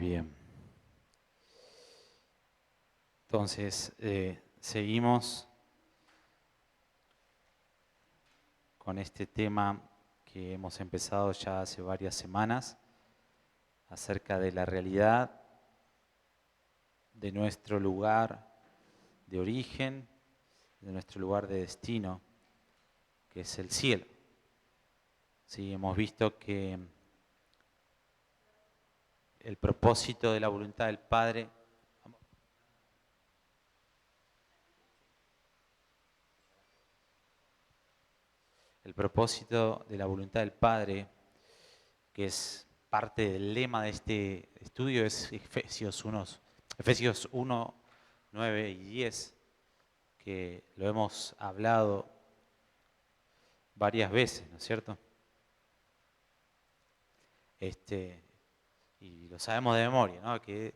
bien. Entonces, seguimos con este tema que hemos empezado ya hace varias semanas acerca de la realidad de nuestro lugar de origen, de nuestro lugar de destino, que es el cielo. Sí, hemos visto que el propósito de la voluntad del Padre que es parte del lema de este estudio, es Efesios 1, 9 y 10, que lo hemos hablado varias veces, ¿no es cierto? Y lo sabemos de memoria, ¿no? Que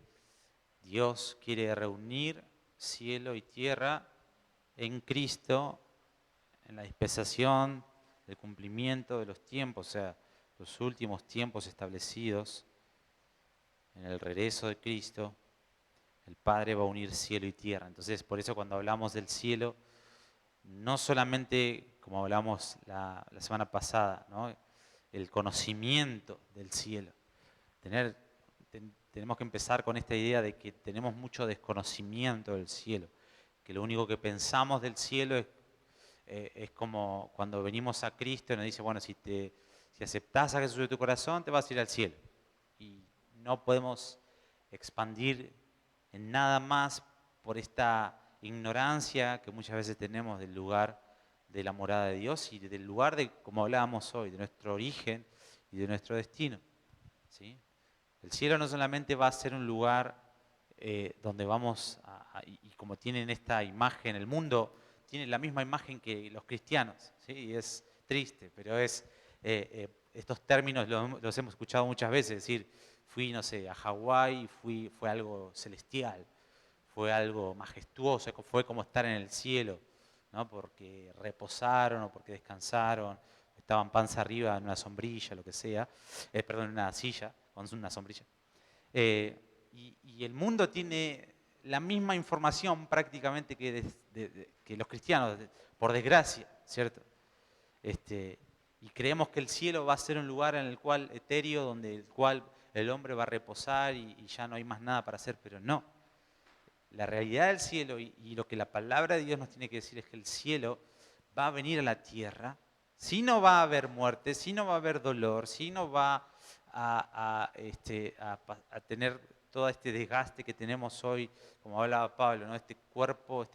Dios quiere reunir cielo y tierra en Cristo, en la dispensación del cumplimiento de los tiempos, o sea, los últimos tiempos establecidos, en el regreso de Cristo, el Padre va a unir cielo y tierra. Entonces, por eso cuando hablamos del cielo, no solamente, como hablamos la semana pasada, ¿no? El conocimiento del cielo. Tenemos que empezar con esta idea de que tenemos mucho desconocimiento del cielo, que lo único que pensamos del cielo es como cuando venimos a Cristo y nos dice, bueno, si aceptás a Jesús de tu corazón, te vas a ir al cielo. Y no podemos expandir en nada más por esta ignorancia que muchas veces tenemos del lugar de la morada de Dios y del lugar de, como hablábamos hoy, de nuestro origen y de nuestro destino, ¿sí? El cielo no solamente va a ser un lugar donde vamos, y como tienen esta imagen, el mundo tiene la misma imagen que los cristianos, ¿sí? Y es triste, pero estos términos los hemos escuchado muchas veces, decir, fui, no sé, a Hawái, fue algo celestial, fue algo majestuoso, fue como estar en el cielo, ¿no? Porque reposaron o porque descansaron, estaban panza arriba en una sombrilla, lo que sea, perdón, en una silla, con una sombrilla. Y el mundo tiene la misma información prácticamente que los cristianos, por desgracia, ¿cierto? Y creemos que el cielo va a ser un lugar en el cual etéreo, donde el cual el hombre va a reposar y ya no hay más nada para hacer, pero no. La realidad del cielo y lo que la palabra de Dios nos tiene que decir es que el cielo va a venir a la tierra, si no va a haber muerte, si no va a haber dolor, si no va a tener todo este desgaste que tenemos hoy, como hablaba Pablo, ¿no? Este cuerpo,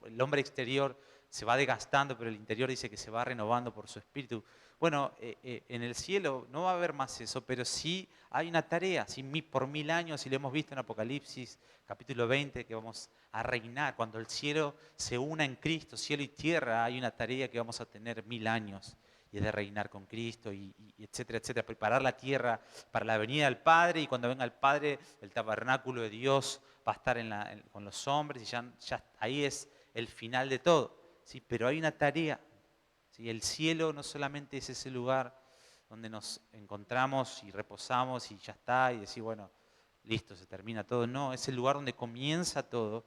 el hombre exterior se va desgastando, pero el interior dice que se va renovando por su espíritu. Bueno, en el cielo no va a haber más eso, pero sí hay una tarea, ¿sí? Por 1000 años, y lo hemos visto en Apocalipsis, capítulo 20, que vamos a reinar. Cuando el cielo se una en Cristo, cielo y tierra, hay una tarea que vamos a tener 1000 años, y es de reinar con Cristo, y etcétera, etcétera. Preparar la tierra para la venida del Padre, y cuando venga el Padre, el tabernáculo de Dios va a estar con los hombres, y ya ahí es el final de todo. ¿Sí? Pero hay una tarea. ¿Sí? El cielo no solamente es ese lugar donde nos encontramos y reposamos y ya está, y decir, bueno, listo, se termina todo. No, es el lugar donde comienza todo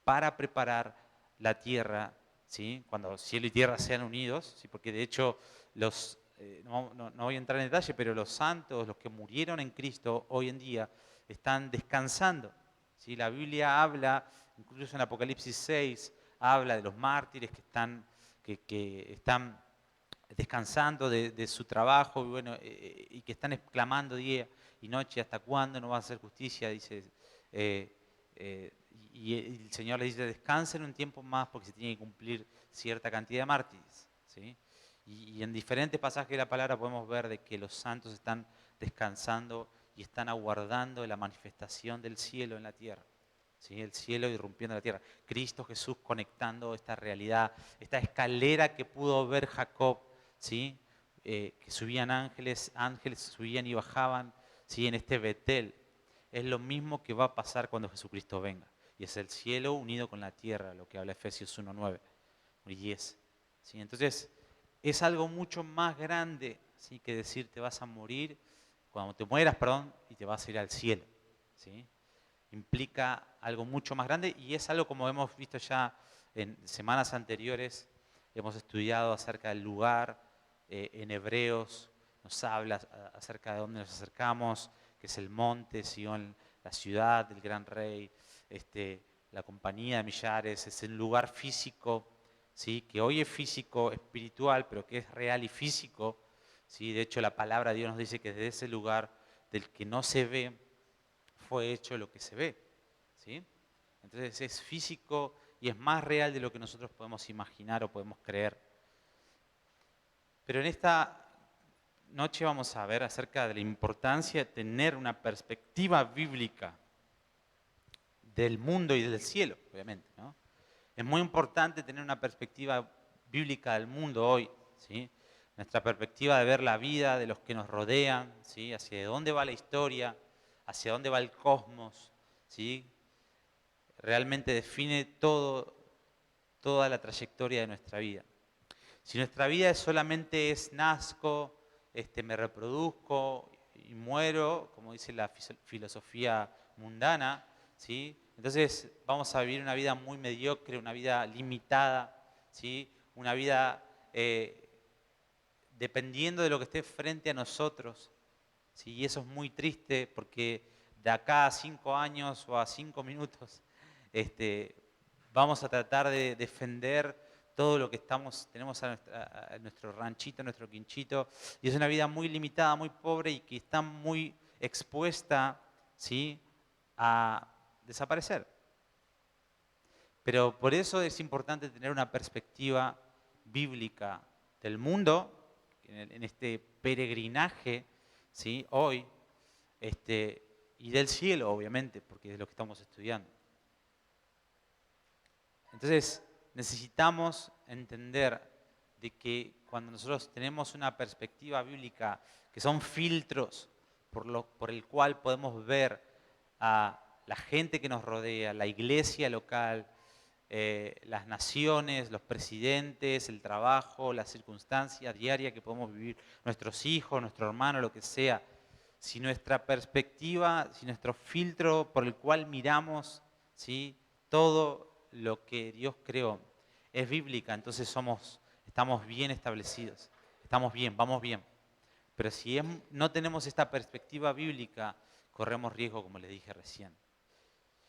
para preparar la tierra, ¿sí? Cuando cielo y tierra sean unidos, ¿sí? Porque de hecho no voy a entrar en detalle, pero los santos, los que murieron en Cristo hoy en día, están descansando, ¿sí? La Biblia habla, incluso en Apocalipsis 6, habla de los mártires que están descansando de su trabajo y, bueno, y que están exclamando día y noche, ¿hasta cuándo no va a hacer justicia? Dice, y el Señor le dice, descansen un tiempo más porque se tiene que cumplir cierta cantidad de mártires, ¿sí? Y en diferentes pasajes de la palabra podemos ver de que los santos están descansando y están aguardando la manifestación del cielo en la tierra. ¿Sí? El cielo irrumpiendo en la tierra. Cristo Jesús conectando esta realidad, esta escalera que pudo ver Jacob, ¿sí? Que subían ángeles subían y bajaban, ¿sí? En este Betel. Es lo mismo que va a pasar cuando Jesucristo venga. Y es el cielo unido con la tierra, lo que habla Efesios 1, 9 y 10. ¿Sí? Entonces, es algo mucho más grande, ¿sí? Que decir te vas a morir cuando te mueras, perdón, y te vas a ir al cielo, ¿sí? Implica algo mucho más grande y es algo como hemos visto ya en semanas anteriores, hemos estudiado acerca del lugar, en Hebreos nos habla acerca de dónde nos acercamos, que es el monte, Sion, la ciudad del gran rey, la compañía de millares, es el lugar físico, ¿sí? Que hoy es físico, espiritual, pero que es real y físico, ¿sí? De hecho la palabra de Dios nos dice que desde ese lugar del que no se ve, fue hecho lo que se ve, ¿sí? Entonces es físico y es más real de lo que nosotros podemos imaginar o podemos creer. Pero en esta noche vamos a ver acerca de la importancia de tener una perspectiva bíblica del mundo y del cielo, obviamente, ¿no? Es muy importante tener una perspectiva bíblica del mundo hoy, ¿sí? Nuestra perspectiva de ver la vida de los que nos rodean, ¿sí? Hacia dónde va la historia, hacia dónde va el cosmos, ¿sí? Realmente define toda la trayectoria de nuestra vida. Si nuestra vida solamente es nazco, me reproduzco y muero, como dice la filosofía mundana, ¿sí? Entonces vamos a vivir una vida muy mediocre, una vida limitada, ¿sí? Una vida dependiendo de lo que esté frente a nosotros, ¿sí? Y eso es muy triste porque de acá a 5 años o a 5 minutos vamos a tratar de defender todo lo que tenemos a nuestro ranchito, a nuestro quinchito, y es una vida muy limitada, muy pobre y que está muy expuesta, ¿sí? A desaparecer. Pero por eso es importante tener una perspectiva bíblica del mundo, en este peregrinaje, ¿sí? Hoy, y del cielo, obviamente, porque es lo que estamos estudiando. Entonces, necesitamos entender de que cuando nosotros tenemos una perspectiva bíblica, que son filtros por el cual podemos ver a la gente que nos rodea, la iglesia local, las naciones, los presidentes, el trabajo, las circunstancias diarias que podemos vivir, nuestros hijos, nuestro hermano, lo que sea. Si nuestra perspectiva, si nuestro filtro por el cual miramos, ¿sí? Todo lo que Dios creó es bíblica, entonces estamos bien establecidos, estamos bien, vamos bien. Pero si no tenemos esta perspectiva bíblica, corremos riesgo, como les dije recién.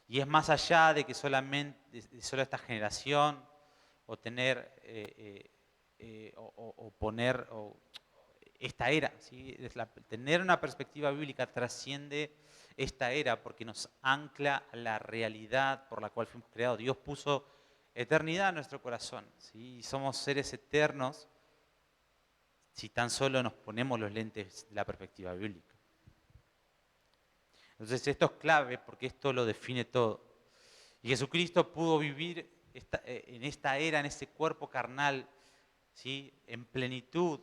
Y es más allá de que solamente de solo esta generación o tener o poner esta era, ¿sí? Tener una perspectiva bíblica trasciende esta era porque nos ancla a la realidad por la cual fuimos creados. Dios puso eternidad en nuestro corazón, ¿sí? Y somos seres eternos si tan solo nos ponemos los lentes de la perspectiva bíblica. Entonces esto es clave porque esto lo define todo. Y Jesucristo pudo vivir en esta era, en este cuerpo carnal, ¿sí? En plenitud,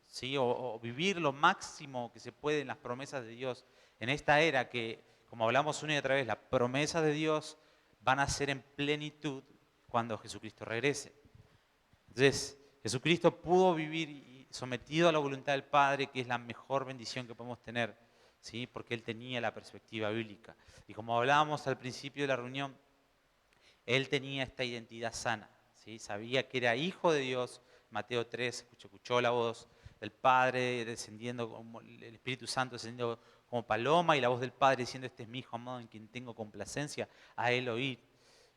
¿sí? O vivir lo máximo que se puede en las promesas de Dios. En esta era que, como hablamos una y otra vez, las promesas de Dios van a ser en plenitud cuando Jesucristo regrese. Entonces, Jesucristo pudo vivir sometido a la voluntad del Padre, que es la mejor bendición que podemos tener, ¿sí? Porque Él tenía la perspectiva bíblica. Y como hablábamos al principio de la reunión, Él tenía esta identidad sana, ¿sí? Sabía que era hijo de Dios. Mateo 3, escuchó la voz del Padre descendiendo, como el Espíritu Santo descendiendo como paloma, y la voz del Padre diciendo: este es mi hijo amado en quien tengo complacencia, a Él oír.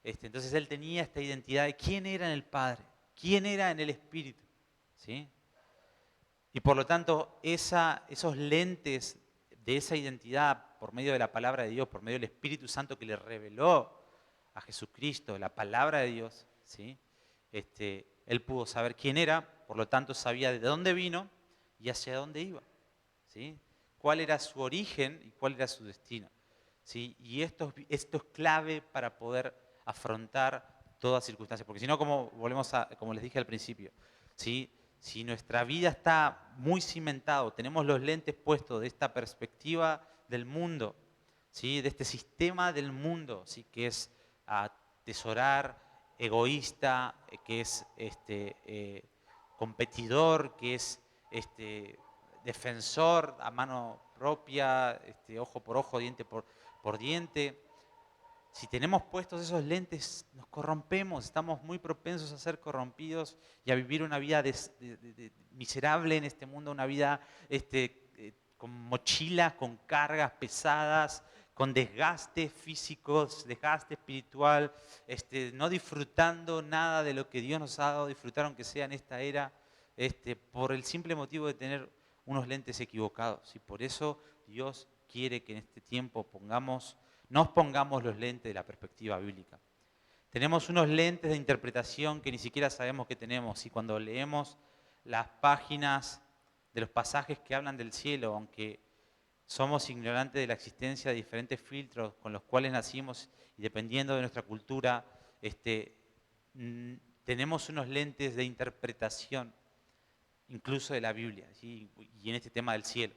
Entonces Él tenía esta identidad de quién era en el Padre, quién era en el Espíritu, ¿sí? Y por lo tanto, esos lentes de esa identidad por medio de la palabra de Dios, por medio del Espíritu Santo que le reveló a Jesucristo, la palabra de Dios, ¿sí? Él pudo saber quién era, por lo tanto sabía de dónde vino y hacia dónde iba, ¿sí? Cuál era su origen y cuál era su destino, ¿sí? Y esto es clave para poder afrontar todas circunstancias, porque si no, como les dije al principio, ¿sí? Si nuestra vida está muy cimentada, tenemos los lentes puestos de esta perspectiva del mundo, ¿sí? De este sistema del mundo, ¿sí? Que es atesorar, egoísta, que es competidor, que es defensor a mano propia, ojo por ojo, diente por diente. Si tenemos puestos esos lentes, nos corrompemos, estamos muy propensos a ser corrompidos y a vivir una vida miserable en este mundo, una vida con mochilas, con cargas pesadas, con desgaste físico, desgaste espiritual, no disfrutando nada de lo que Dios nos ha dado, disfrutar aunque sea en esta era, por el simple motivo de tener unos lentes equivocados. Y por eso Dios quiere que en este tiempo nos pongamos los lentes de la perspectiva bíblica. Tenemos unos lentes de interpretación que ni siquiera sabemos que tenemos, y cuando leemos las páginas de los pasajes que hablan del cielo, aunque somos ignorantes de la existencia de diferentes filtros con los cuales nacimos y dependiendo de nuestra cultura, tenemos unos lentes de interpretación, incluso de la Biblia, ¿sí? Y en este tema del cielo.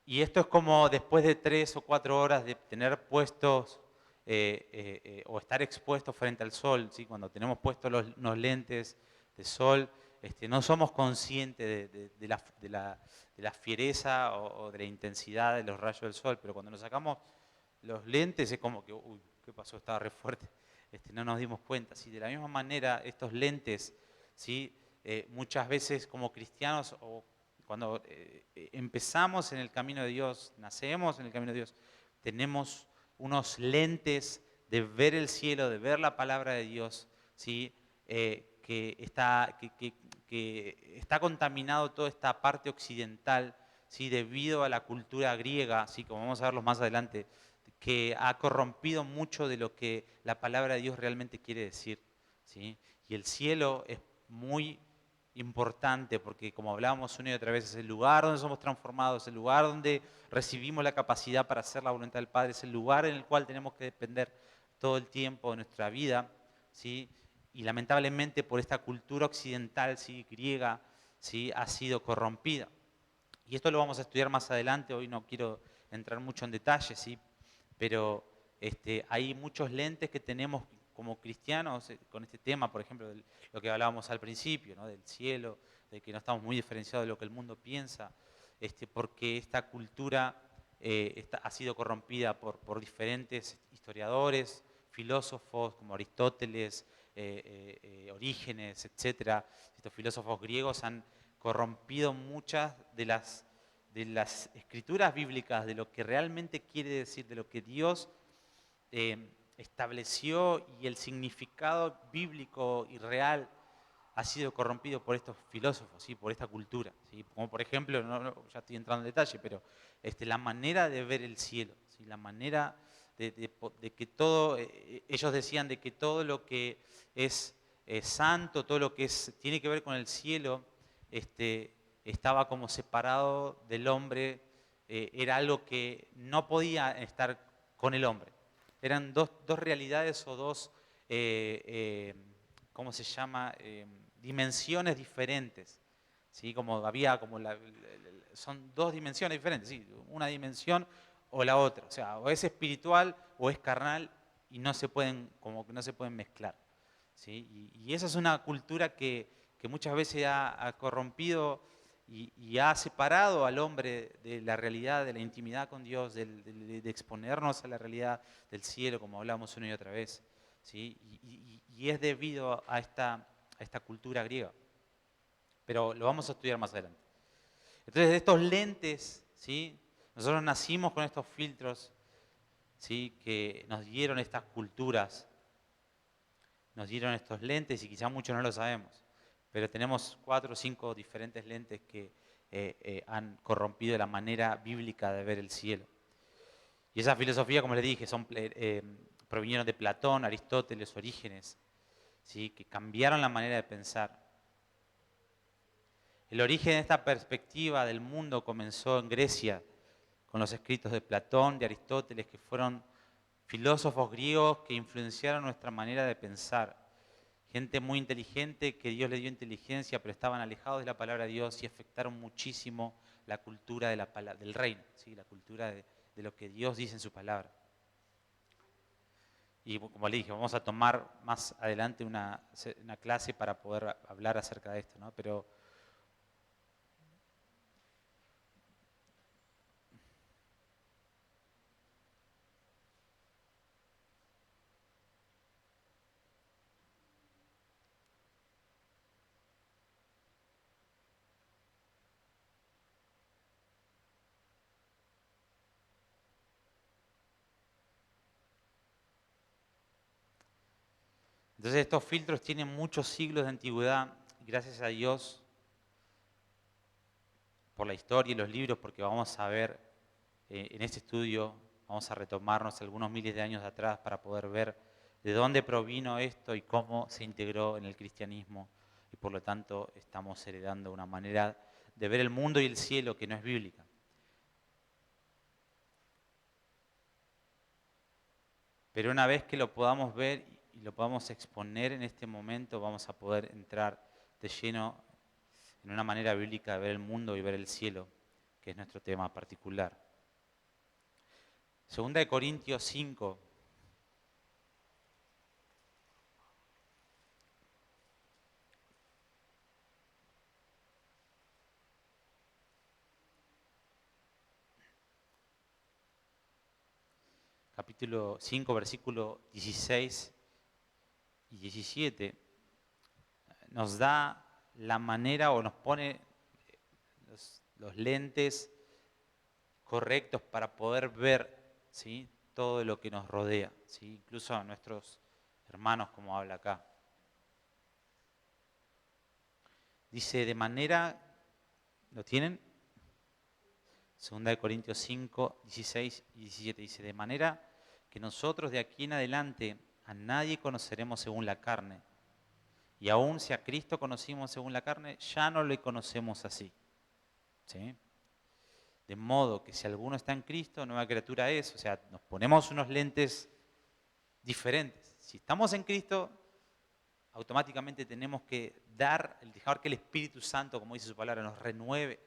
Y esto es como después de 3 o 4 horas de tener puestos o estar expuestos frente al sol, ¿sí? Cuando tenemos puestos unos lentes de sol, no somos conscientes de la fiereza o de la intensidad de los rayos del sol, pero cuando nos sacamos los lentes es como que, uy, ¿qué pasó? Estaba re fuerte. No nos dimos cuenta. ¿Sí? De la misma manera, estos lentes, ¿sí? Muchas veces como cristianos o cuando empezamos en el camino de Dios, nacemos en el camino de Dios, tenemos unos lentes de ver el cielo, de ver la palabra de Dios, ¿sí? Que está contaminado toda esta parte occidental, ¿sí? Debido a la cultura griega, ¿sí? Como vamos a verlo más adelante, que ha corrompido mucho de lo que la palabra de Dios realmente quiere decir, ¿sí? Y el cielo es muy importante porque, como hablábamos una y otra vez, es el lugar donde somos transformados, es el lugar donde recibimos la capacidad para hacer la voluntad del Padre, es el lugar en el cual tenemos que depender todo el tiempo de nuestra vida, ¿sí? Y lamentablemente por esta cultura occidental, ¿sí? Griega, ¿sí? Ha sido corrompida. Y esto lo vamos a estudiar más adelante, hoy no quiero entrar mucho en detalle, ¿sí? Pero hay muchos lentes que tenemos como cristianos con este tema, por ejemplo, de lo que hablábamos al principio, ¿no? Del cielo, de que no estamos muy diferenciados de lo que el mundo piensa, porque esta cultura ha sido corrompida por diferentes historiadores, filósofos como Aristóteles, Orígenes, etcétera. Estos filósofos griegos han corrompido muchas de las escrituras bíblicas, de lo que realmente quiere decir, de lo que Dios estableció, y el significado bíblico y real ha sido corrompido por estos filósofos, ¿sí? Por esta cultura, ¿sí? Como por ejemplo, ya estoy entrando en detalle, pero la manera de ver el cielo, ¿sí? La manera de que todo, ellos decían de que todo lo que es santo, todo lo que tiene que ver con el cielo, estaba como separado del hombre, era algo que no podía estar con el hombre. Eran dos realidades o dos, ¿cómo se llama? Dimensiones diferentes. ¿Sí? Como había, son dos dimensiones diferentes, ¿sí? Una dimensión o la otra. O sea, o es espiritual o es carnal y no se pueden, como que no se pueden mezclar. ¿Sí? Y esa es una cultura que muchas veces ha corrompido y ha separado al hombre de la realidad, de la intimidad con Dios, de exponernos a la realidad del cielo, como hablamos una y otra vez, ¿sí? Y es debido a esta cultura griega. Pero lo vamos a estudiar más adelante. Entonces, de estos lentes, ¿sí? Nosotros nacimos con estos filtros, ¿sí? Que nos dieron estas culturas, nos dieron estos lentes y quizás muchos no lo sabemos. Pero tenemos 4 o 5 diferentes lentes que han corrompido la manera bíblica de ver el cielo. Y esa filosofía, como les dije, provinieron de Platón, Aristóteles, Orígenes, ¿sí? Que cambiaron la manera de pensar. El origen de esta perspectiva del mundo comenzó en Grecia, con los escritos de Platón, de Aristóteles, que fueron filósofos griegos que influenciaron nuestra manera de pensar. Gente muy inteligente, que Dios le dio inteligencia, pero estaban alejados de la palabra de Dios y afectaron muchísimo la cultura del reino, ¿sí? La cultura de lo que Dios dice en su palabra. Y como le dije, vamos a tomar más adelante una clase para poder hablar acerca de esto, ¿no? Pero Entonces estos filtros tienen muchos siglos de antigüedad y gracias a Dios por la historia y los libros, porque vamos a ver en este estudio, vamos a retomarnos algunos miles de años atrás para poder ver de dónde provino esto y cómo se integró en el cristianismo y por lo tanto estamos heredando una manera de ver el mundo y el cielo que no es bíblica. Pero una vez que lo podamos ver y lo podamos exponer en este momento, vamos a poder entrar de lleno en una manera bíblica de ver el mundo y ver el cielo, que es nuestro tema particular. Segunda de Corintios 5. Capítulo 5, versículo 16 y 17, nos da la manera o nos pone los lentes correctos para poder ver, ¿sí?, todo lo que nos rodea, ¿sí?, incluso a nuestros hermanos, como habla acá. Dice, de manera, ¿lo tienen? 2 Corintios 5, 16 y 17 dice, de manera que nosotros de aquí en adelante a nadie conoceremos según la carne. Y aún si a Cristo conocimos según la carne, ya no le conocemos así. ¿Sí? De modo que si alguno está en Cristo, nueva criatura es. O sea, nos ponemos unos lentes diferentes. Si estamos en Cristo, automáticamente tenemos que dejar que el Espíritu Santo, como dice su palabra, nos renueve,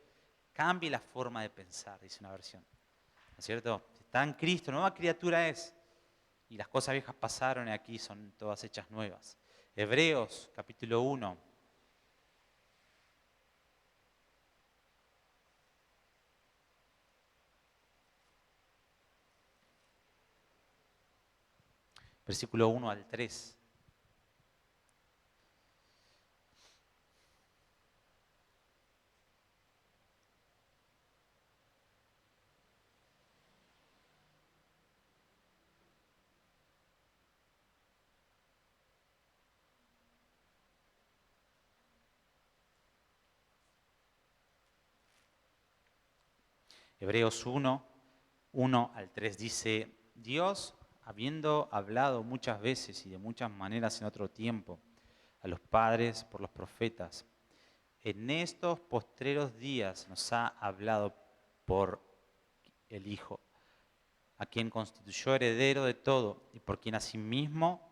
cambie la forma de pensar, dice una versión. ¿No es cierto? Si está en Cristo, nueva criatura es. Y las cosas viejas pasaron y aquí son todas hechas nuevas. Hebreos, capítulo 1. Versículo 1 al 3. Hebreos 1, 1 al 3 dice, Dios, habiendo hablado muchas veces y de muchas maneras en otro tiempo a los padres por los profetas, en estos postreros días nos ha hablado por el Hijo, a quien constituyó heredero de todo y por quien asimismo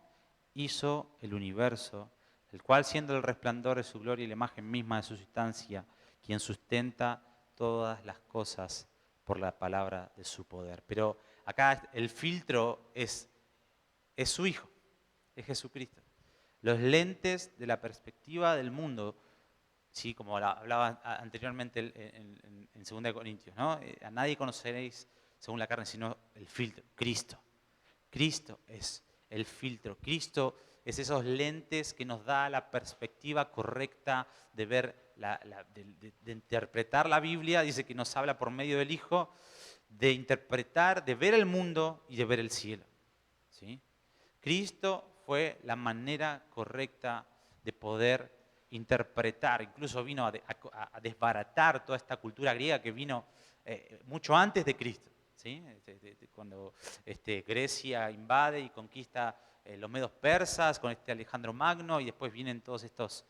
hizo el universo, el cual siendo el resplandor de su gloria y la imagen misma de su sustancia, quien sustenta todas las cosas por la palabra de su poder. Pero acá el filtro es su Hijo, es Jesucristo. Los lentes de la perspectiva del mundo, sí, como hablaba anteriormente en 2 Corintios, ¿no? A nadie conoceréis según la carne, sino el filtro, Cristo. Cristo es el filtro. Cristo es esos lentes que nos da la perspectiva correcta de ver, de interpretar la Biblia. Dice que nos habla por medio del Hijo, de interpretar, de ver el mundo y de ver el cielo. ¿Sí? Cristo fue la manera correcta de poder interpretar, incluso vino a desbaratar toda esta cultura griega que vino mucho antes de Cristo. ¿Sí? Cuando Grecia invade y conquista los medos persas con Alejandro Magno y después vienen todos estos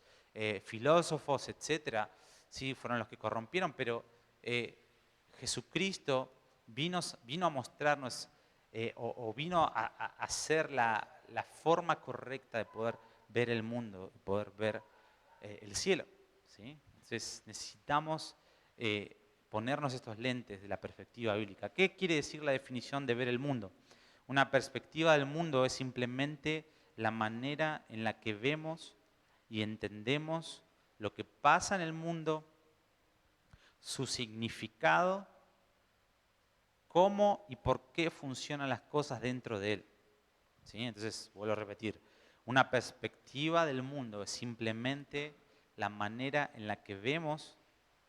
filósofos, etcétera, ¿sí? Fueron los que corrompieron, pero Jesucristo vino a mostrarnos o vino a hacer la forma correcta de poder ver el mundo, de poder ver el cielo. ¿Sí? Entonces necesitamos ponernos estos lentes de la perspectiva bíblica. ¿Qué quiere decir la definición de ver el mundo? Una perspectiva del mundo es simplemente la manera en la que vemos y entendemos lo que pasa en el mundo, su significado, cómo y por qué funcionan las cosas dentro de él. ¿Sí? Entonces, vuelvo a repetir, una perspectiva del mundo es simplemente la manera en la que vemos,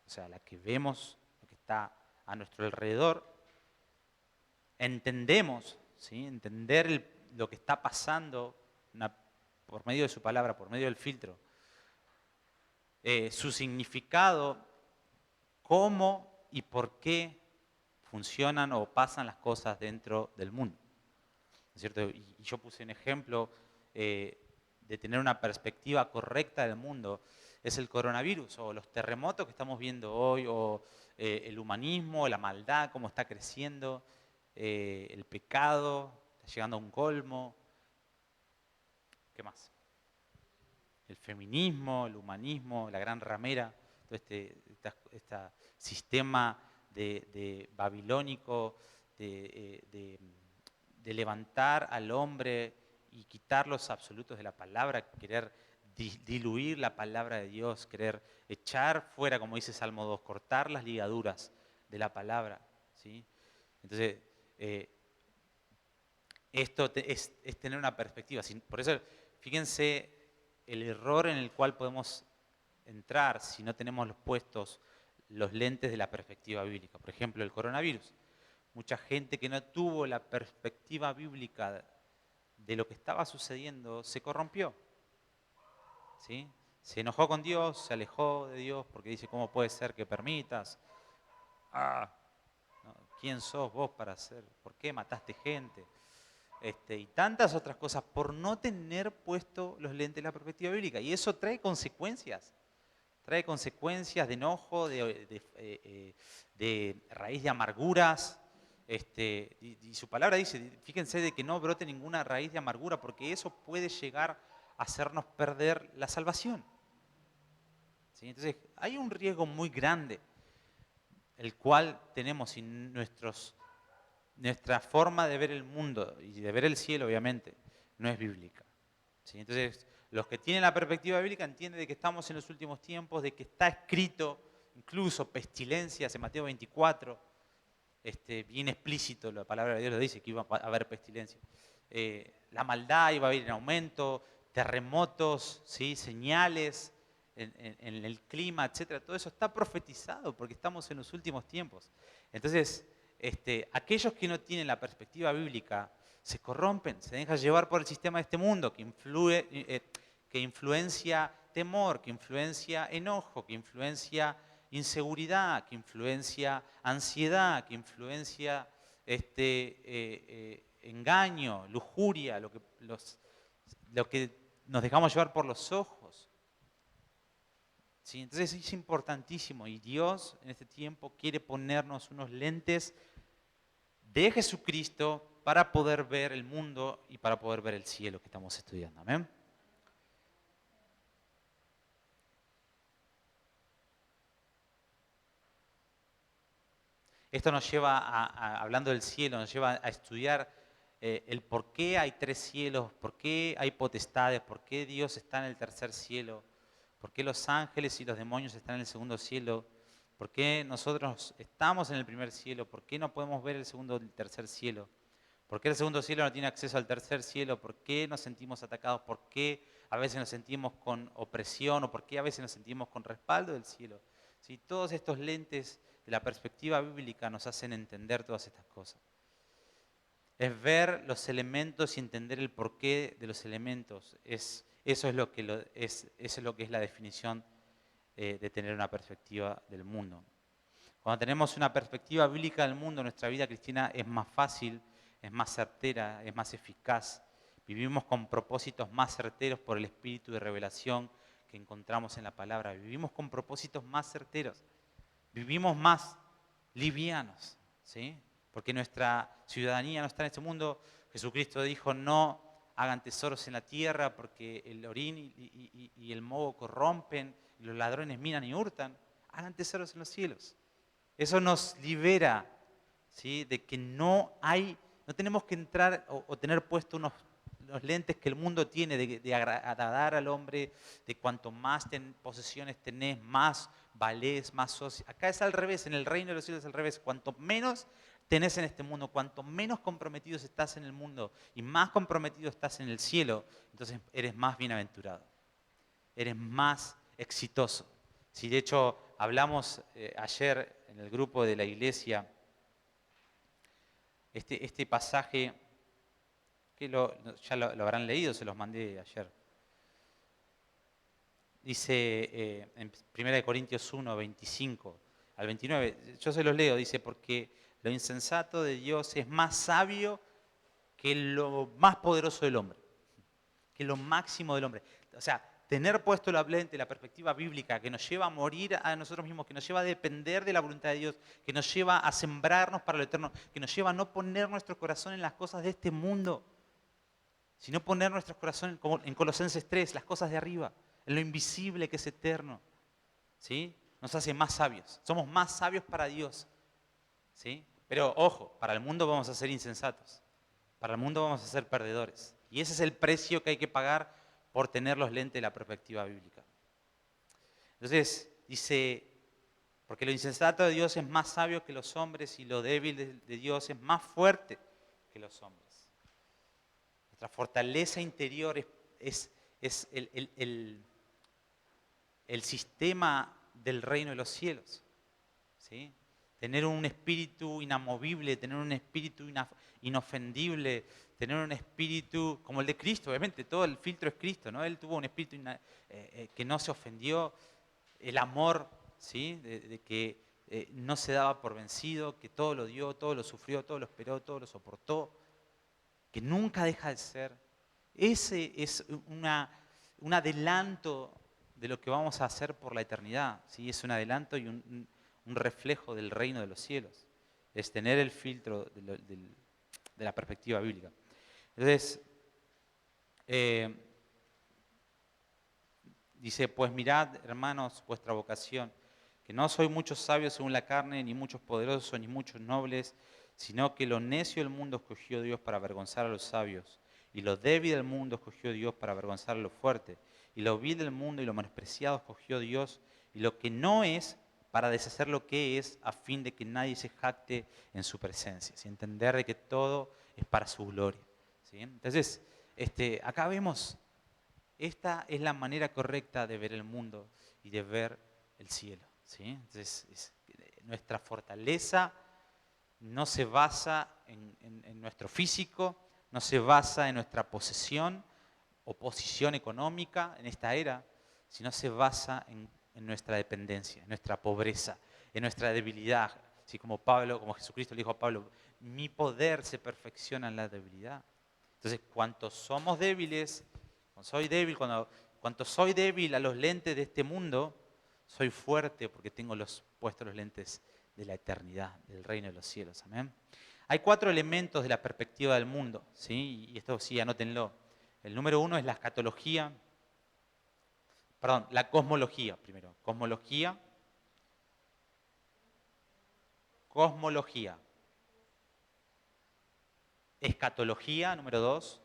o sea, la que vemos lo que está a nuestro alrededor, entendemos, ¿sí? Entender lo que está pasando, una por medio de su palabra, por medio del filtro, su significado, cómo y por qué funcionan o pasan las cosas dentro del mundo. ¿No es cierto? Y yo puse un ejemplo de tener una perspectiva correcta del mundo. Es el coronavirus o los terremotos que estamos viendo hoy, o el humanismo, la maldad, cómo está creciendo, el pecado, está llegando a un colmo. ¿Qué más? El feminismo, el humanismo, la gran ramera, todo este sistema de babilónico, de levantar al hombre y quitar los absolutos de la palabra, querer diluir la palabra de Dios, querer echar fuera, como dice Salmo 2, cortar las ligaduras de la palabra, ¿sí? Entonces, esto es tener una perspectiva. Por eso, fíjense el error en el cual podemos entrar si no tenemos puestos los lentes de la perspectiva bíblica. Por ejemplo, el coronavirus. Mucha gente que no tuvo la perspectiva bíblica de lo que estaba sucediendo se corrompió, ¿sí? Se enojó con Dios, se alejó de Dios porque dice, ¿cómo puede ser que permitas? ¿No? ¿Quién sos vos para hacer? ¿Por qué mataste gente? Y tantas otras cosas por no tener puesto los lentes de la perspectiva bíblica. Y eso trae consecuencias. Trae consecuencias de enojo, de raíz de amarguras. Y su palabra dice, fíjense de que no brote ninguna raíz de amargura, porque eso puede llegar a hacernos perder la salvación. ¿Sí? Entonces, hay un riesgo muy grande, el cual tenemos si nuestra forma de ver el mundo y de ver el cielo, obviamente, no es bíblica. ¿Sí? Entonces, los que tienen la perspectiva bíblica entienden de que estamos en los últimos tiempos, de que está escrito, incluso pestilencias en Mateo 24, bien explícito, la palabra de Dios lo dice, que iba a haber pestilencia. La maldad iba a ir en aumento, terremotos, ¿sí? Señales en el clima, etcétera. Todo eso está profetizado porque estamos en los últimos tiempos. Entonces, aquellos que no tienen la perspectiva bíblica se corrompen, se dejan llevar por el sistema de este mundo que influencia temor, que influencia enojo, que influencia inseguridad, que influencia ansiedad, que influencia engaño, lujuria, lo que nos dejamos llevar por los ojos. ¿Sí? Entonces es importantísimo y Dios en este tiempo quiere ponernos unos lentes de Jesucristo para poder ver el mundo y para poder ver el cielo que estamos estudiando. ¿Amén? Esto nos lleva, hablando del cielo, nos lleva a estudiar el por qué hay tres cielos, por qué hay potestades, por qué Dios está en el tercer cielo, por qué los ángeles y los demonios están en el segundo cielo, por qué nosotros estamos en el primer cielo, por qué no podemos ver el segundo y el tercer cielo, por qué el segundo cielo no tiene acceso al tercer cielo, por qué nos sentimos atacados, por qué a veces nos sentimos con opresión o por qué a veces nos sentimos con respaldo del cielo. ¿Sí? Todos estos lentes de la perspectiva bíblica nos hacen entender todas estas cosas. Es ver los elementos y entender el porqué de los elementos. Eso es lo que es la definición de tener una perspectiva del mundo. Cuando tenemos una perspectiva bíblica del mundo, nuestra vida cristiana es más fácil, es más certera, es más eficaz. Vivimos con propósitos más certeros por el espíritu de revelación que encontramos en la palabra. Vivimos con propósitos más certeros. Vivimos más livianos, ¿sí? Porque nuestra ciudadanía no está en este mundo. Jesucristo dijo, no hagan tesoros en la tierra porque el orín y el moho corrompen, y los ladrones minan y hurtan. Hagan tesoros en los cielos. Eso nos libera, ¿sí? De que no tenemos que entrar o tener puestos los lentes que el mundo tiene de agradar al hombre, de cuanto más posesiones tenés, más valés, más sos. Acá es al revés, en el reino de los cielos es al revés. Cuanto menos tenés en este mundo, cuanto menos comprometidos estás en el mundo y más comprometido estás en el cielo, entonces eres más bienaventurado, eres más exitoso. Si de hecho hablamos ayer en el grupo de la iglesia, este pasaje, que ya lo habrán leído, se los mandé ayer. dice en 1 Corintios 1, 25 al 29, yo se los leo, dice, porque lo insensato de Dios es más sabio que lo más poderoso del hombre, que lo máximo del hombre. O sea, tener puesto la lente, la perspectiva bíblica que nos lleva a morir a nosotros mismos, que nos lleva a depender de la voluntad de Dios, que nos lleva a sembrarnos para lo eterno, que nos lleva a no poner nuestro corazón en las cosas de este mundo, sino poner nuestro corazón, como en Colosenses 3, las cosas de arriba, en lo invisible que es eterno. ¿Sí? Nos hace más sabios. Somos más sabios para Dios. ¿Sí? Pero ojo, para el mundo vamos a ser insensatos. Para el mundo vamos a ser perdedores. Y ese es el precio que hay que pagar por tener los lentes de la perspectiva bíblica. Entonces, dice, porque lo insensato de Dios es más sabio que los hombres y lo débil de Dios es más fuerte que los hombres. Nuestra fortaleza interior es el sistema del reino de los cielos. ¿Sí? Tener un espíritu inamovible, tener un espíritu inofendible, tener un espíritu como el de Cristo, obviamente todo el filtro es Cristo, ¿no? Él tuvo un espíritu que no se ofendió, el amor, ¿sí? de que no se daba por vencido, que todo lo dio, todo lo sufrió, todo lo esperó, todo lo soportó, que nunca deja de ser. Ese es un adelanto de lo que vamos a hacer por la eternidad. ¿Sí? Es un adelanto y un reflejo del reino de los cielos. Es tener el filtro de la perspectiva bíblica. Entonces, dice, pues mirad, hermanos, vuestra vocación, que no sois muchos sabios según la carne, ni muchos poderosos, ni muchos nobles, sino que lo necio del mundo escogió Dios para avergonzar a los sabios, y lo débil del mundo escogió Dios para avergonzar a los fuertes, y lo vil del mundo y lo menospreciado escogió Dios, y lo que no es para deshacer lo que es, a fin de que nadie se jacte en su presencia, y entender de que todo es para su gloria. ¿Sí? Entonces, acá vemos, esta es la manera correcta de ver el mundo y de ver el cielo. ¿Sí? Entonces, nuestra fortaleza no se basa en nuestro físico, no se basa en nuestra posesión o posición económica en esta era, sino se basa en nuestra dependencia, en nuestra pobreza, en nuestra debilidad. Así como Jesucristo le dijo a Pablo, mi poder se perfecciona en la debilidad. Entonces, cuanto somos débiles, cuanto soy débil a los lentes de este mundo, soy fuerte porque tengo puestos los lentes de la eternidad, del reino de los cielos. Amén. Hay 4 elementos de la perspectiva del mundo, ¿sí? Y esto sí, anótenlo. El número 1 es la escatología, la cosmología primero. Cosmología. Escatología, número 2.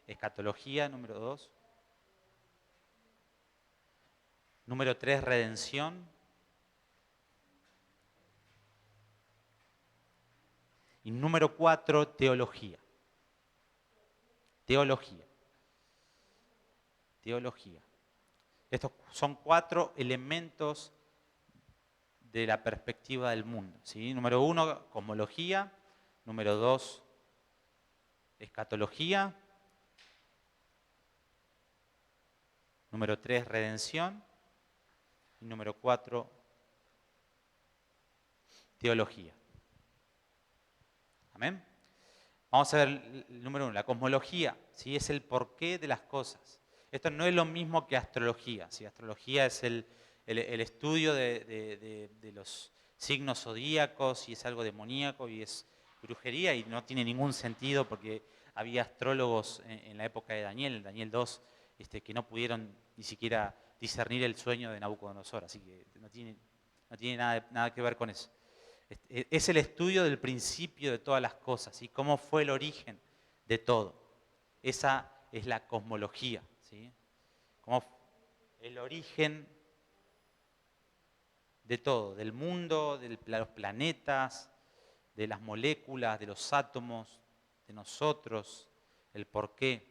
Escatología, número 2. Número 3, redención. Y número 4, teología. Teología. Estos son 4 elementos de la perspectiva del mundo. ¿Sí? Número 1, cosmología. Número 2, escatología. Número 3, redención. Y número 4, teología. Amén. Vamos a ver el número 1, la cosmología. ¿Sí? Es el porqué de las cosas. Esto no es lo mismo que astrología. ¿Sí? Astrología es el estudio de los signos zodíacos y es algo demoníaco y es brujería y no tiene ningún sentido porque había astrólogos en la época de Daniel 2, que no pudieron ni siquiera discernir el sueño de Nabucodonosor, así que no tiene nada que ver con eso. Es el estudio del principio de todas las cosas y cómo fue el origen de todo. Esa es la cosmología, ¿sí? Cómo el origen de todo, del mundo, de los planetas, de las moléculas, de los átomos, de nosotros, el porqué.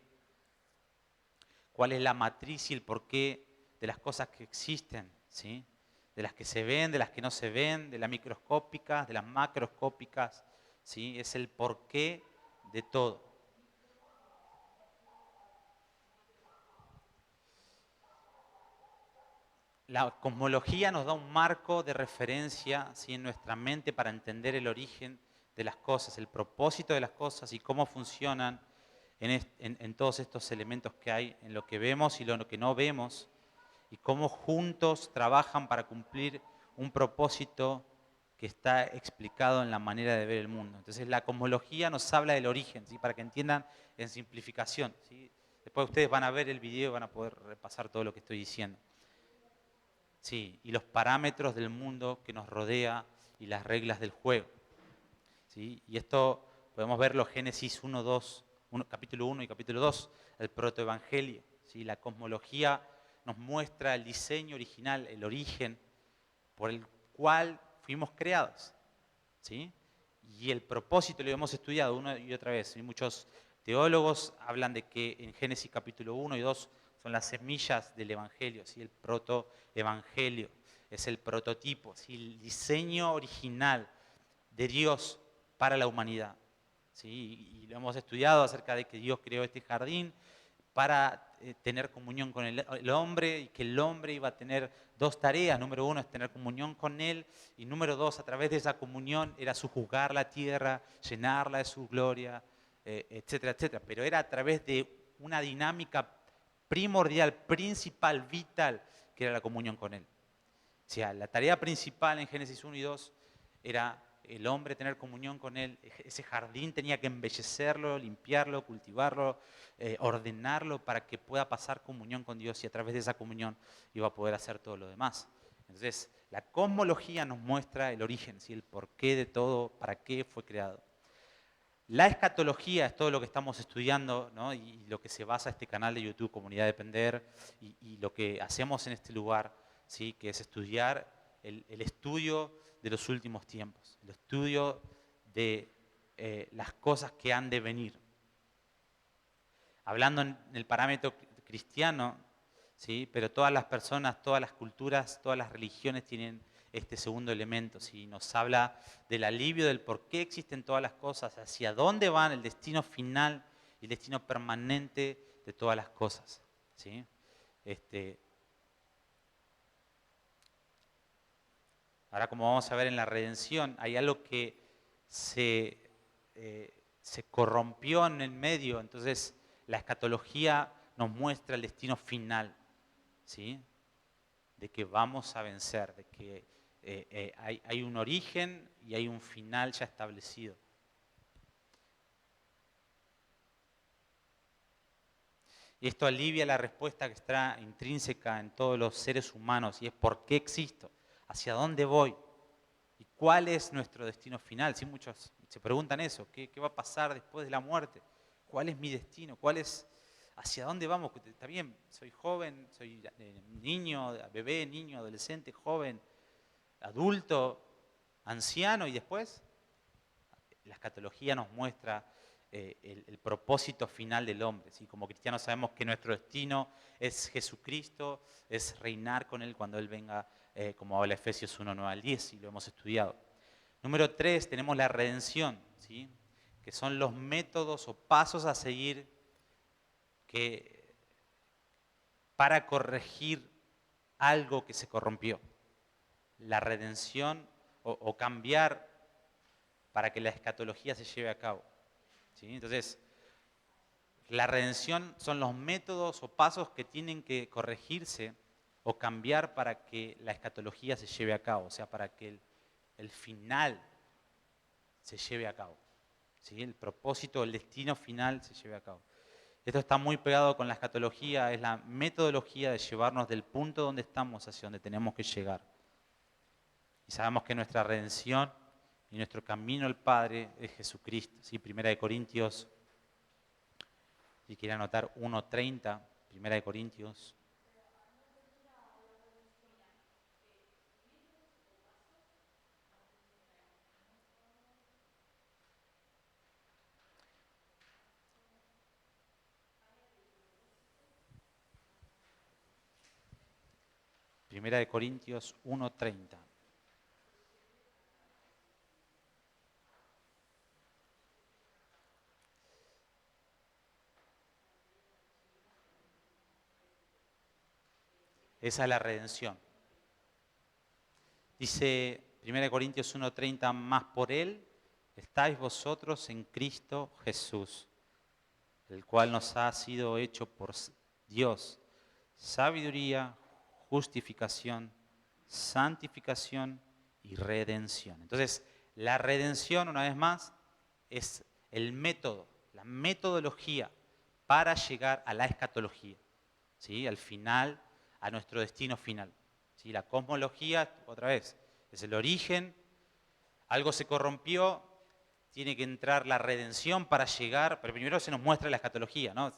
Cuál es la matriz y el porqué de las cosas que existen, ¿sí? De las que se ven, de las que no se ven, de las microscópicas, de las macroscópicas, ¿sí? Es el porqué de todo. la cosmología nos da un marco de referencia, ¿sí?, en nuestra mente para entender el origen de las cosas, el propósito de las cosas y cómo funcionan en todos estos elementos que hay, en lo que vemos y lo que no vemos, y cómo juntos trabajan para cumplir un propósito que está explicado en la manera de ver el mundo. Entonces la cosmología nos habla del origen, ¿sí?, para que entiendan en simplificación, ¿sí? Después ustedes van a ver el video y van a poder repasar todo lo que estoy diciendo. Sí, y los parámetros del mundo que nos rodea y las reglas del juego. ¿Sí? Y esto podemos verlo Génesis 1, 2, capítulo 1 y capítulo 2, el protoevangelio. ¿Sí? La cosmología nos muestra el diseño original, el origen por el cual fuimos creados. ¿Sí? Y el propósito lo hemos estudiado una y otra vez. ¿Sí? Muchos teólogos hablan de que en Génesis capítulo 1 y 2 son las semillas del evangelio, ¿sí? El protoevangelio es el prototipo, ¿sí?, el diseño original de Dios para la humanidad. ¿Sí? Y lo hemos estudiado acerca de que Dios creó este jardín para tener comunión con el hombre, y que el hombre iba a tener dos tareas. Número uno es tener comunión con él, y número dos, a través de esa comunión era sojuzgar la tierra, llenarla de su gloria, etcétera, etcétera. Pero era a través de una dinámica primordial, principal, vital, que era la comunión con él. O sea, la tarea principal en Génesis 1 y 2 era el hombre tener comunión con él. Ese jardín tenía que embellecerlo, limpiarlo, cultivarlo, ordenarlo para que pueda pasar comunión con Dios, y a través de esa comunión iba a poder hacer todo lo demás. Entonces, la cosmología nos muestra el origen, ¿sí?, el porqué de todo, para qué fue creado. La escatología es todo lo que estamos estudiando, ¿no?, y lo que se basa este canal de YouTube, Comunidad Depender, y lo que hacemos en este lugar, ¿sí?, que es estudiar el estudio de los últimos tiempos, el estudio de las cosas que han de venir. Hablando en el parámetro cristiano, ¿sí?, pero todas las personas, todas las culturas, todas las religiones tienen este segundo elemento, ¿sí? Nos habla del alivio, del por qué existen todas las cosas, hacia dónde van, el destino final y el destino permanente de todas las cosas, ¿sí? Ahora, como vamos a ver en la redención, hay algo que se corrompió en el medio. Entonces la escatología nos muestra el destino final, ¿sí?, de que vamos a vencer, de que hay un origen y hay un final ya establecido. Y esto alivia la respuesta que está intrínseca en todos los seres humanos, y es: ¿por qué existo? ¿Hacia dónde voy? ¿Y cuál es nuestro destino final? Si muchos se preguntan eso, ¿qué va a pasar después de la muerte? ¿Cuál es mi destino? ¿Hacia dónde vamos? Está bien, soy joven, soy niño, bebé, niño, adolescente, joven, adulto, anciano, y después la escatología nos muestra el propósito final del hombre, ¿sí? Como cristianos sabemos que nuestro destino es Jesucristo, es reinar con Él cuando Él venga, como habla Efesios 1, 9 al 10, y lo hemos estudiado. Número 3, tenemos la redención, ¿sí?, que son los métodos o pasos a seguir para corregir algo que se corrompió. La redención o cambiar para que la escatología se lleve a cabo, ¿sí? Entonces, la redención son los métodos o pasos que tienen que corregirse o cambiar para que la escatología se lleve a cabo, o sea, para que el final se lleve a cabo, ¿sí?, el propósito, el destino final se lleve a cabo. Esto está muy pegado con la escatología, es la metodología de llevarnos del punto donde estamos hacia donde tenemos que llegar. Y sabemos que nuestra redención y nuestro camino al Padre es Jesucristo, ¿sí? Primera de Corintios, si quieren anotar, 1:30, Primera de Corintios. Primera de Corintios 1:30. Esa es la redención. Dice 1 Corintios 1:30, más por Él estáis vosotros en Cristo Jesús, el cual nos ha sido hecho por Dios sabiduría, justificación, santificación y redención. Entonces, la redención, una vez más, es el método, la metodología para llegar a la escatología, ¿sí? Al final, a nuestro destino final. ¿Sí? La cosmología, otra vez, es el origen, algo se corrompió, tiene que entrar la redención para llegar, pero primero se nos muestra la escatología, ¿no?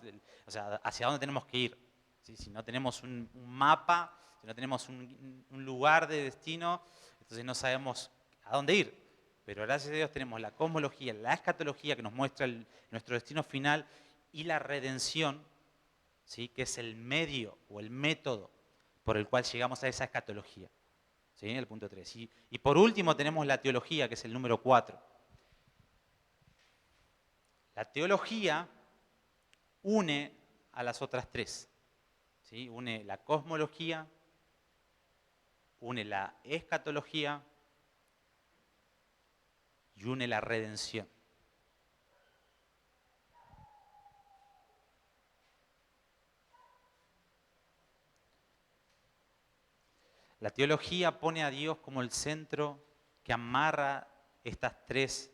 O sea, hacia dónde tenemos que ir. ¿Sí? Si no tenemos un mapa, si no tenemos un lugar de destino, entonces no sabemos a dónde ir. Pero gracias a Dios tenemos la cosmología, la escatología que nos muestra nuestro destino final y la redención, ¿sí? Que es el medio o el método por el cual llegamos a esa escatología. ¿Sí? El punto 3. Y por último tenemos la teología, que es el número 4. La teología une a las otras tres. ¿Sí? Une la cosmología, une la escatología y une la redención. La teología pone a Dios como el centro que amarra estas tres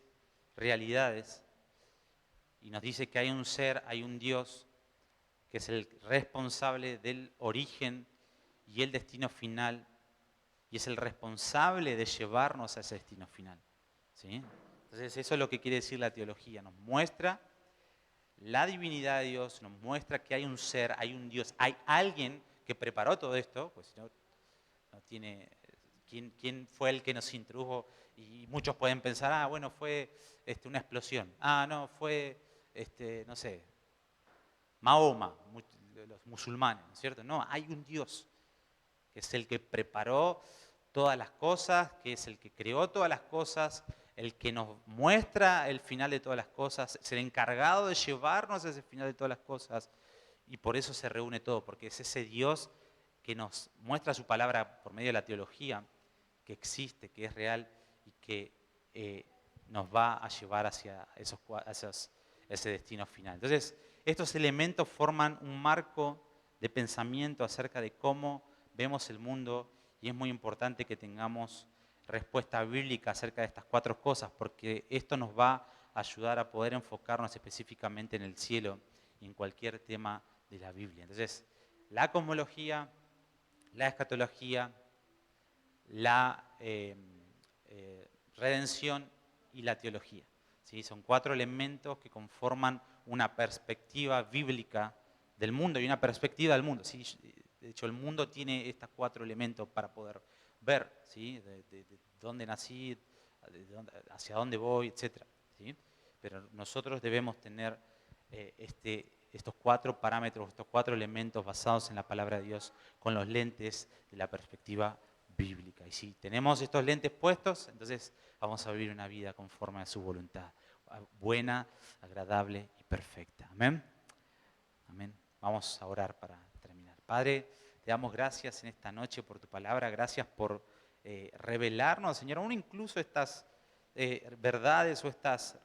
realidades y nos dice que hay un ser, hay un Dios que es el responsable del origen y el destino final y es el responsable de llevarnos a ese destino final. ¿Sí? Entonces eso es lo que quiere decir la teología, nos muestra la divinidad de Dios, nos muestra que hay un ser, hay un Dios, hay alguien que preparó todo esto, pues si no, no tiene, ¿quién fue el que nos introdujo? Y muchos pueden pensar, bueno, fue una explosión, no, fue, no sé, Mahoma, los musulmanes, ¿no es cierto? No, hay un Dios que es el que preparó todas las cosas, que es el que creó todas las cosas, el que nos muestra el final de todas las cosas, es el encargado de llevarnos a ese final de todas las cosas, y por eso se reúne todo, porque es ese Dios que nos muestra su palabra por medio de la teología, que existe, que es real y que nos va a llevar hacia ese destino final. Entonces, estos elementos forman un marco de pensamiento acerca de cómo vemos el mundo y es muy importante que tengamos respuesta bíblica acerca de estas cuatro cosas porque esto nos va a ayudar a poder enfocarnos específicamente en el cielo y en cualquier tema de la Biblia. Entonces, la cosmología, la escatología, la redención y la teología. ¿Sí? Son cuatro elementos que conforman una perspectiva bíblica del mundo y una perspectiva del mundo. ¿Sí? De hecho, el mundo tiene estos cuatro elementos para poder ver, ¿sí? de dónde nací, hacia dónde voy, etc. ¿Sí? Pero nosotros debemos tener estos cuatro parámetros, estos cuatro elementos basados en la palabra de Dios con los lentes de la perspectiva bíblica. Y si tenemos estos lentes puestos, entonces vamos a vivir una vida conforme a su voluntad, buena, agradable y perfecta. Amén. Amén. Vamos a orar para terminar. Padre, te damos gracias en esta noche por tu palabra, gracias por revelarnos, Señor, aún incluso estas verdades o estas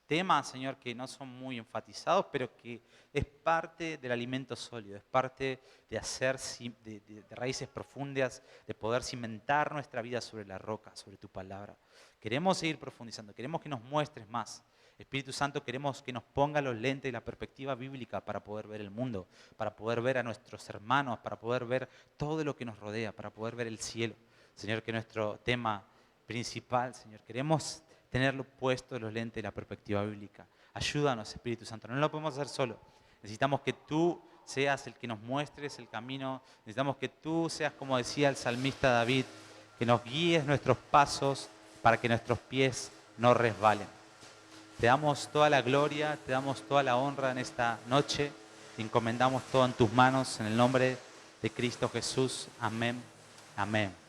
temas, Señor, que no son muy enfatizados, pero que es parte del alimento sólido, es parte de hacer de raíces profundas, de poder cimentar nuestra vida sobre la roca, sobre tu palabra. Queremos seguir profundizando, queremos que nos muestres más. Espíritu Santo, queremos que nos ponga los lentes y la perspectiva bíblica para poder ver el mundo, para poder ver a nuestros hermanos, para poder ver todo lo que nos rodea, para poder ver el cielo. Señor, que nuestro tema principal, Señor, queremos tenerlo puesto los lentes y la perspectiva bíblica. Ayúdanos, Espíritu Santo, no lo podemos hacer solo. Necesitamos que tú seas el que nos muestres el camino. Necesitamos que tú seas, como decía el salmista David, que nos guíes nuestros pasos para que nuestros pies no resbalen. Te damos toda la gloria, te damos toda la honra en esta noche. Te encomendamos todo en tus manos, en el nombre de Cristo Jesús. Amén. Amén.